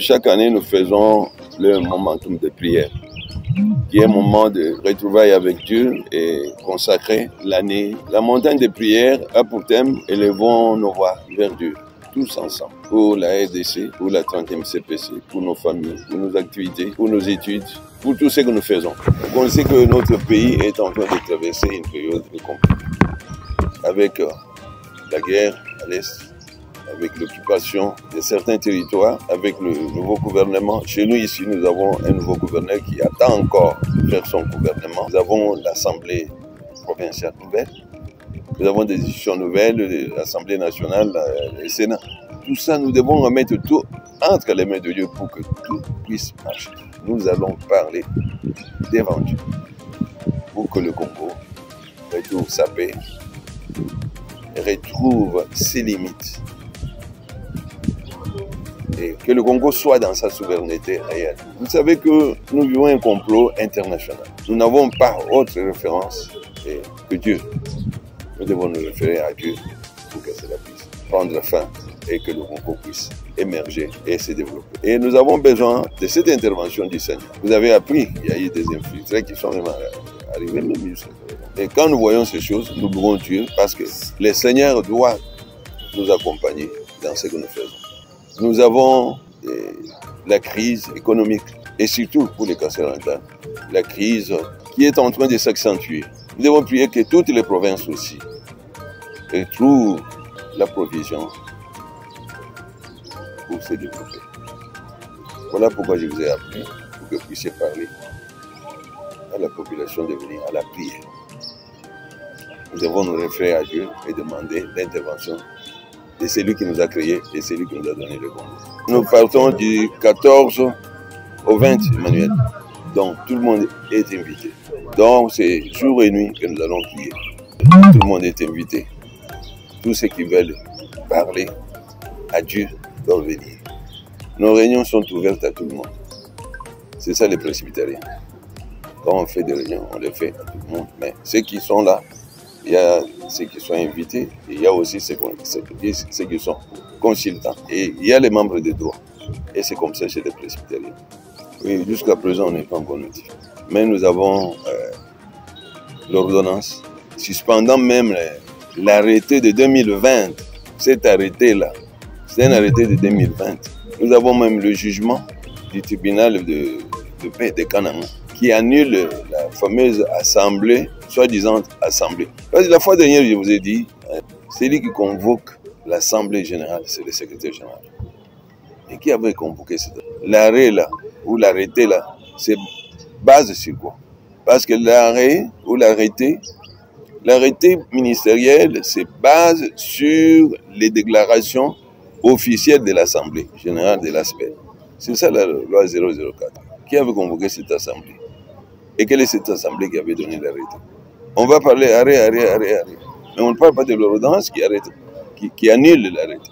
Chaque année, nous faisons le momentum de prière, qui est un moment de retrouvailles avec Dieu et consacrer l'année. La montagne de prière a pour thème « Élevons nos voix vers Dieu ». Tous ensemble, pour la RDC, pour la 30e CPC, pour nos familles, pour nos activités, pour nos études, pour tout ce que nous faisons. On sait que notre pays est en train de traverser une période compliquée, avec la guerre à l'Est, avec l'occupation de certains territoires, avec le nouveau gouvernement. Chez nous ici, nous avons un nouveau gouverneur qui attend encore de faire son gouvernement. Nous avons l'Assemblée provinciale nouvelle. Nous avons des décisions nouvelles, l'Assemblée nationale, le Sénat. Tout ça, nous devons remettre tout entre les mains de Dieu pour que tout puisse marcher. Nous allons parler devant Dieu pour que le Congo retrouve sa paix, retrouve ses limites et que le Congo soit dans sa souveraineté réelle. Vous savez que nous vivons un complot international. Nous n'avons pas autre référence que Dieu. Nous devons nous référer à Dieu pour que cela puisse prendre fin et que le Congo puisse émerger et se développer. Et nous avons besoin de cette intervention du Seigneur. Vous avez appris, il y a eu des infiltrés qui sont vraiment arrivés, même jusqu'à présent. Et quand nous voyons ces choses, nous louons Dieu parce que le Seigneur doit nous accompagner dans ce que nous faisons. Nous avons la crise économique et surtout pour les Casse-Rentales, la crise qui est en train de s'accentuer. Nous devons prier que toutes les provinces aussi retrouvent la provision pour se développer. Voilà pourquoi je vous ai appelé, pour que vous puissiez parler à la population de venir à la prière. Nous devons nous référer à Dieu et demander l'intervention de celui qui nous a créés et celui qui nous a donné le Congo. Nous partons du 14 au 20, Emmanuel. Donc tout le monde est invité. Donc c'est jour et nuit que nous allons prier. Tout le monde est invité. Tous ceux qui veulent parler à Dieu doivent venir. Nos réunions sont ouvertes à tout le monde. C'est ça les presbytériens. Quand on fait des réunions, on les fait à tout le monde. Mais ceux qui sont là, il y a ceux qui sont invités, et il y a aussi ceux qui sont consultants. Et il y a les membres de droit. Et c'est comme ça chez les presbytériens. Oui, jusqu'à présent, on n'est pas encore notifié. Mais nous avons l'ordonnance suspendant même l'arrêté de 2020. Cet arrêté-là, c'est un arrêté de 2020. Nous avons même le jugement du tribunal de paix de Kanamou qui annule la fameuse assemblée, soi-disant assemblée. Parce que la fois dernière, je vous ai dit, c'est lui qui convoque l'assemblée générale, c'est le secrétaire général. Et qui avait convoqué cet l'arrêt là, ou l'arrêté là, c'est base sur quoi? Parce que l'arrêt ou l'arrêté ministériel se base sur les déclarations officielles de l'Assemblée générale de l'ASPEL. C'est ça la loi 004. Qui avait convoqué cette assemblée? Et quelle est cette assemblée qui avait donné l'arrêté? On va parler arrêt. Mais on ne parle pas de l'ordonnance qui annule l'arrêté.